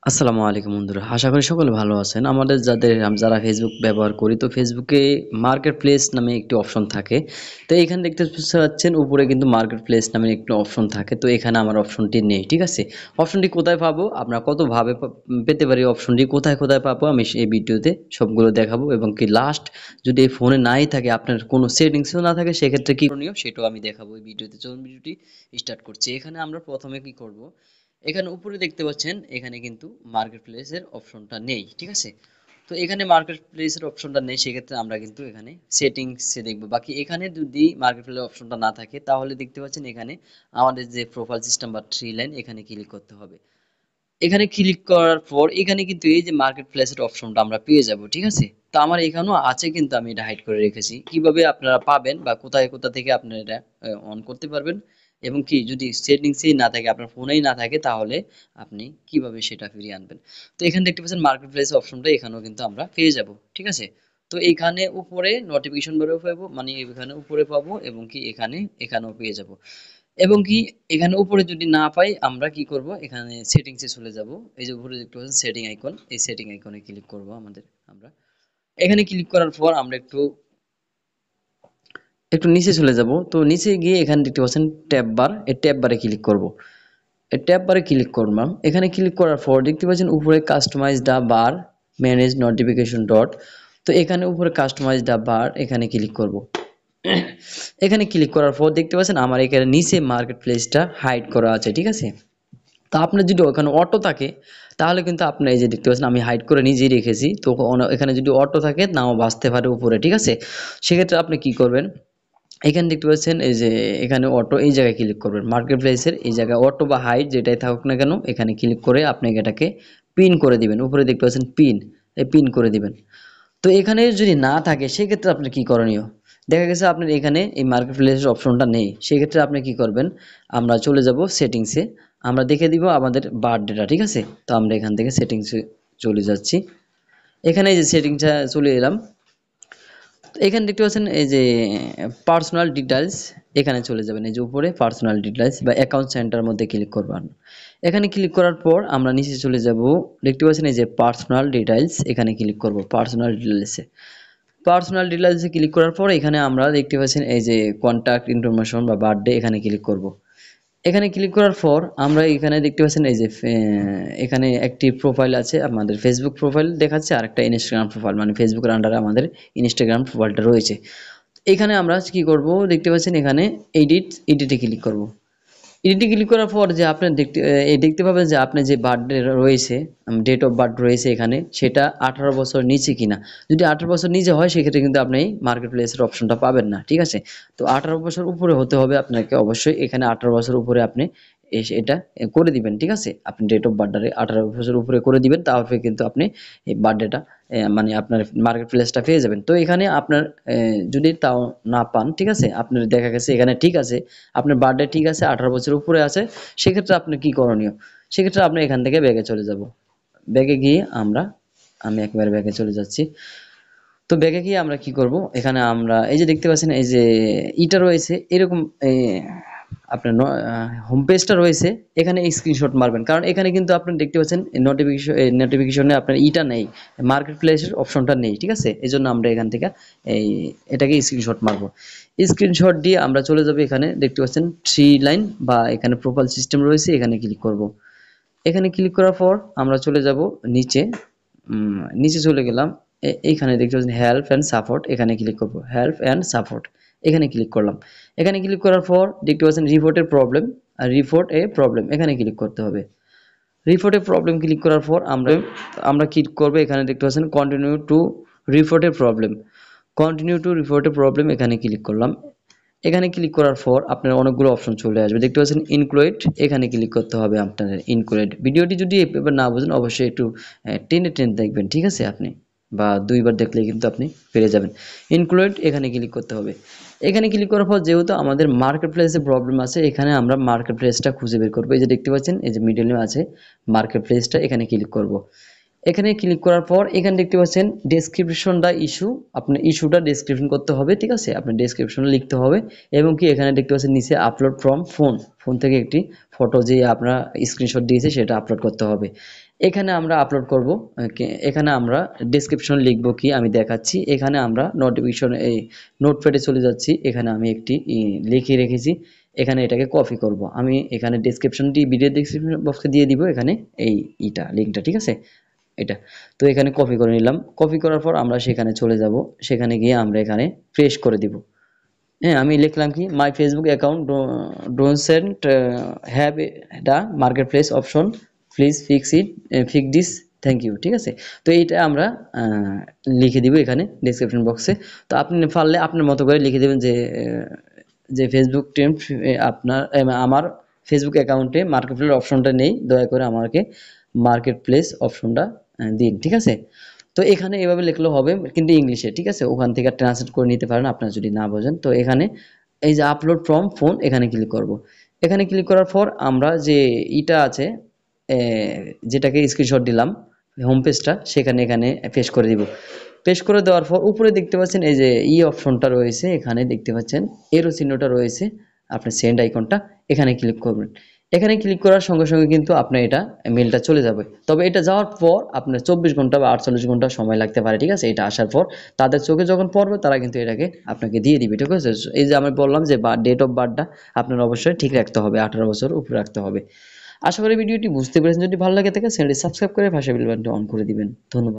আসসালামু আলাইকুম বন্ধুরা, আশা করি সকলে ভালো আছেন। আমাদের যারা ফেসবুক ব্যবহার করি, তো ফেসবুকে মার্কেট প্লেস নামে একটি অপশন থাকে। তো এখানে দেখতে পাচ্ছেন উপরে কিন্তু মার্কেট প্লেস নামে একটি অপশন থাকে। তো এখানে আমার অপশনটি নেই, ঠিক আছে। অপশনটি কোথায় পাবো, আমরা কতভাবে পেতে পারি, অপশনটি কোথায় কোথায় পাবো, আমি এই ভিডিওতে সবগুলো দেখাবো। এবং কি লাস্ট যদি এই ফোনে নাই থাকে, আপনার কোনো সেটিংসও না থাকে, সেক্ষেত্রে কি করণীয় সেটাও আমি দেখাবো এই ভিডিওতে। চলুন ভিডিওটি স্টার্ট করছি। এখানে আমরা প্রথমে কি করব, এখানে উপরে দেখতে পাচ্ছেন এখানে কিন্তু মার্কেট প্লেসের অপশনটা নেই, ঠিক আছে। তো এখানে মার্কেট প্লেসের অপশনটা নেই, সেক্ষেত্রে আমরা কিন্তু এখানে সেটিংসে দেখবো। বাকি এখানে যদি মার্কেট প্লেসের অপশনটা না থাকে, তাহলে দেখতে পাচ্ছেন এখানে আমাদের যে প্রোফাইল সিস্টেম বা থ্রি লাইন, এখানে ক্লিক করতে হবে। এখানে ক্লিক করার পর এখানে কিন্তু এই যে মার্কেট প্লেসের অপশনটা আমরা পেয়ে যাব, ঠিক আছে। তো আমার এখানেও আছে, কিন্তু আমি এটা হাইড করে রেখেছি। কিভাবে আপনারা পাবেন বা কোথায় কোথা থেকে আপনারা এটা অন করতে পারবেন, এবং কি যদি সেটিংসেই না থাকে, আপনার ফোনেই না থাকে, তাহলে আপনি কিভাবে সেটা ফিরিয়ে আনবেন। তো এখানে দেখতে পাচ্ছেন মার্কেট প্লেস অপশনটা এখানেও কিন্তু আমরা পেয়ে যাব, ঠিক আছে। তো এখানে উপরে নোটিফিকেশন বেরো পাবো, মানে এখানে উপরে পাবো, এবং কি এখানেও পেয়ে যাব। এবং কি এখানে উপরে যদি না পাই, আমরা কি করব, এখানে সেটিংসে চলে যাব। এই যে উপরে দেখতে পাচ্ছেন সেটিং আইকন, এই সেটিং আইকনে ক্লিক করব। আমরা এখানে ক্লিক করার পর আমরা একটু একটু নিচে চলে যাব। তো নিচে গিয়ে এখানে দেখতে পাচ্ছেন ট্যাব বার, এই ট্যাব বারে ক্লিক করব। এই ট্যাব বারে ক্লিক করলাম। এখানে ক্লিক করার পর দেখতে পাচ্ছেন উপরে কাস্টমাইজ দা বার, ম্যানেজ নোটিফিকেশন ডট। তো এখানে উপরে কাস্টমাইজ দা বার, এখানে ক্লিক করব। এখানে ক্লিক করার পর দেখতে পাচ্ছেন আমার এখানে নিচে মার্কেট প্লেসটা হাইড করা আছে, ঠিক আছে। তা আপনার যদি ওখানে অটো থাকে, তাহলে কিন্তু আপনি এই যে দেখতে পাচ্ছেন আমি হাইড করে নিজেই রেখেছি। তো এখানে যদি অটো থাকে, নাও বাঁচতে পারে উপরে, ঠিক আছে। সেক্ষেত্রে আপনি কি করবেন, এখানে দেখতে পাচ্ছেন এই যে এখানে অটো, এই জায়গায় ক্লিক করবেন। মার্কেট প্লেসের এই জায়গায় অটো বা হাইড যেটাই থাকুক না কেন, এখানে ক্লিক করে আপনি এটাকে পিন করে দিবেন। উপরে দেখতে পাচ্ছেন পিন, এই পিন করে দিবেন। তো এখানে যদি না থাকে, সেক্ষেত্রে আপনার কি করণীয়, দেখা গেছে আপনার এখানে এই মার্কেট প্লেসের অপশনটা নেই, সেক্ষেত্রে আপনি কি করবেন, আমরা চলে যাব সেটিংসে। আমরা দেখে দিব আমাদের বার্থডেটা, ঠিক আছে। তো আমরা এখান থেকে সেটিংসে চলে যাচ্ছি। এখানে এই যে সেটিংসটা চলে এলাম। এখানে দেখতে পাচ্ছেন এই যে পার্সোনাল ডিটেইলস, এখানে চলে যাবেন। এই যে উপরে পার্সোনাল ডিটেইলস বা অ্যাকাউন্ট সেন্টার মধ্যে ক্লিক করবেন। এখানে ক্লিক করার পর আমরা নিচে চলে যাব। দেখতে পাচ্ছেন এই যে পার্সোনাল ডিটেইলস, এখানে ক্লিক করব পার্সোনাল ডিটেইলসে। পার্সোনাল ডিটেইলসে ক্লিক করার পর এখানে আমরা দেখতে পাচ্ছেন এই যে কন্টাক্ট ইনফরমেশন বা বার্থডে, এখানে ক্লিক করব। এখানে ক্লিক করার পর আমরা এখানে দেখতে পাচ্ছেন এই যে এখানে একটি প্রোফাইল আছে, আমাদের ফেসবুক প্রোফাইল দেখাচ্ছে, আর একটা ইনস্টাগ্রাম প্রোফাইল, মানে ফেসবুকের আন্ডারে আমাদের ইনস্টাগ্রাম প্রোফাইলটা রয়েছে। এখানে আমরা কি করব, দেখতে পাচ্ছেন এখানে এডিটে ক্লিক করব। এডিটে ক্লিক করার পর যে আপনি দেখতে পাবেন যে আপনার যে বার্থডে রয়েছে, ডেট অফ বার্থ রয়েছে এখানে, সেটা 18 বছর নিচে কিনা। যদি 18 বছর নিচে হয়, সেক্ষেত্রে কিন্তু আপনি মার্কেট প্লেসের অপশনটা পাবেন না, ঠিক আছে। তো 18 বছর উপরে হতে হবে আপনাকে অবশ্যই। এখানে 18 বছর উপরে আপনি এটা করে দিবেন, ঠিক আছে। আপনি ডেট অফ বার্থডে 18 বছর উপরে করে দিবেন, তাহলে কিন্তু আপনি এই বার্থডেটা মানে আপনার মার্কেট প্লেসটা পেয়ে যাবেন। তো এখানে আপনার যদি তাও না পান, ঠিক আছে, আপনার দেখা গেছে এখানে ঠিক আছে, আপনার বার্থডে ঠিক আছে, 18 বছর উপরে আছে, সেক্ষেত্রে আপনি কি করণীয়, সেক্ষেত্রে আপনি এখান থেকে ব্যাগে চলে যাব। ব্যাগে গিয়ে আমি একবারে ব্যাগে চলে যাচ্ছি। তো ব্যাগে গিয়ে আমরা কি করব, এখানে আমরা এই যে দেখতে পাচ্ছেন এই যে ইটা রয়েছে এরকম, আপনার হোম পেজটা রয়েছে, এখানে স্ক্রিনশট মারবেন। কারণ এখানে কিন্তু আপনি দেখতে পাচ্ছেন নোটিফিকেশনে আপনার ইটা নেই, মার্কেট প্লেসের অপশনটা নেই, ঠিক আছে। এই জন্য আমরা এখান থেকে এই এটাকে স্ক্রিনশট মারবো। স্ক্রিনশট দিয়ে আমরা চলে যাব, এখানে দেখতে পাচ্ছেন থ্রি লাইন বা এখানে প্রোফাইল সিস্টেম রয়েছে, এখানে ক্লিক করব। এখানে ক্লিক করার পর আমরা চলে যাব নিচে। নিচে চলে গেলাম। এইখানে দেখতে পাচ্ছেন হেল্প অ্যান্ড সাপোর্ট, এখানে ক্লিক করব। হেল্প অ্যান্ড সাপোর্ট, এখানে ক্লিক করলাম। এখানে ক্লিক করার পর দেখতে পাচ্ছেন রিপোর্টের প্রবলেম, আর রিপোর্ট এ প্রবলেম, এখানে ক্লিক করতে হবে। রিপোর্টের প্রবলেম ক্লিক করার পর আমরা আমরা ক্লিক করব। এখানে দেখতে পাচ্ছেন কন্টিনিউ টু রিপোর্টের প্রবলেম, কন্টিনিউ টু রিপোর্টের প্রবলেম, এখানে ক্লিক করলাম। এখানে ক্লিক করার পর আপনার অনেকগুলো অপশন চলে আসবে, দেখতে পাচ্ছেন ইনক্লুড, এখানে ক্লিক করতে হবে আপনাদের ইনক্লুড। ভিডিওটি যদি এবার না বুঝেন, অবশ্যই একটু টেনে টেনে দেখবেন, ঠিক আছে। আপনি বা দুইবার দেখলে কিন্তু আপনি পেরে যাবেন। ইনক্লুড, এখানে ক্লিক করতে হবে। এখানে ক্লিক করার পর যেহেতু আমাদের মার্কেট প্লেসে প্রবলেম আছে, এখানে আমরা মার্কেট প্লেসটা খুঁজে বের করবো। এই যে দেখতে পাচ্ছেন এই যে মিডলে আছে মার্কেট প্লেসটা, এখানে ক্লিক করব। এখানে ক্লিক করার পর এখানে দেখতে পাচ্ছেন ডেসক্রিপশন দা ইস্যু, আপনার ইস্যুটা ডেসক্রিপশন করতে হবে, ঠিক আছে। আপনার ডেসক্রিপশনে লিখতে হবে। এবং কি এখানে দেখতে পাচ্ছেন নিচে আপলোড ফ্রম ফোন, ফোন থেকে একটি ফটো যে আপনারা স্ক্রিনশট দিয়েছে সেটা আপলোড করতে হবে। এখানে আমরা আপলোড করব। এখানে আমরা ডেসক্রিপশন লিখব কি আমি দেখাচ্ছি। এখানে আমরা নোটিফিকেশন এই নোটপ্যাডে চলে যাচ্ছি। এখানে আমি একটি লিখে রেখেছি। এখানে এটাকে কপি করব। আমি এখানে ডেসক্রিপশনটি ভিডিও ডেসক্রিপশন বক্সে দিয়ে দিব এখানে এই লিংকটা, ঠিক আছে? এটা তো এখানে কপি করে নিলাম। কপি করার পর আমরা সেখানে চলে যাব। সেখানে গিয়ে আমরা এখানে পেস্ট করে দিব। হ্যাঁ, আমি লিখলাম কি my Facebook account don't have the market place option, please fix this, thank you, ঠিক আছে? তো এইটা আমরা লিখে দিব এখানে ডেসক্রিপশন বক্সে। তো আপনি পারলে আপনার মতো করে লিখে দেবেন যে ফেসবুক টিম আপনার আমার ফেসবুক অ্যাকাউন্টে মার্কেট প্লেস অপশনটা নেই, দয়া করে আমাকে মার্কেট প্লেস অপশনটা দিন, ঠিক আছে? তো এখানে এভাবে লিখলেও হবে কিন্তু ইংলিশে, ঠিক আছে? ওখান থেকে ট্রান্সলেট করে নিতে পারেন আপনারা যদি না বোঝেন। তো এখানে এই যে আপলোড ফ্রম ফোন এখানে ক্লিক করব। এখানে ক্লিক করার পর আমরা যে আছে এ, যেটাকে স্ক্রিনশট দিলাম হোম পেজটা, সেখানে এখানে পেস্ট করে দিব। পেস্ট করে দেওয়ার পর উপরে দেখতে পাচ্ছেন এই যে অপশনটা রয়েছে, এখানে দেখতে পাচ্ছেন এরো চিহ্নটা রয়েছে, আপনার সেন্ড আইকনটা, এখানে ক্লিক করবেন। এখানে ক্লিক করার সঙ্গে সঙ্গে কিন্তু আপনার এটা মেলটা চলে যাবে। তবে এটা যাওয়ার পর আপনার 24 ঘন্টা বা 48 ঘন্টা সময় লাগতে পারে, ঠিক আছে? এটা আসার পর তাদের চোখে যখন পড়বে তারা কিন্তু এটাকে আপনাকে দিয়ে দিবে, ঠিক আছে? এই যে আমি বললাম যে ডেট অফ বার্থটা আপনার অবশ্যই ঠিক রাখতে হবে, 18 বছর উপরে রাখতে হবে। আশা করি ভিডিওটি বুঝতে পেরেছেন। যদি ভালো লাগে থাকে চ্যানেলটি সাবস্ক্রাইব করে পাশে বেল বাটনটি অন করে দিবেন। ধন্যবাদ।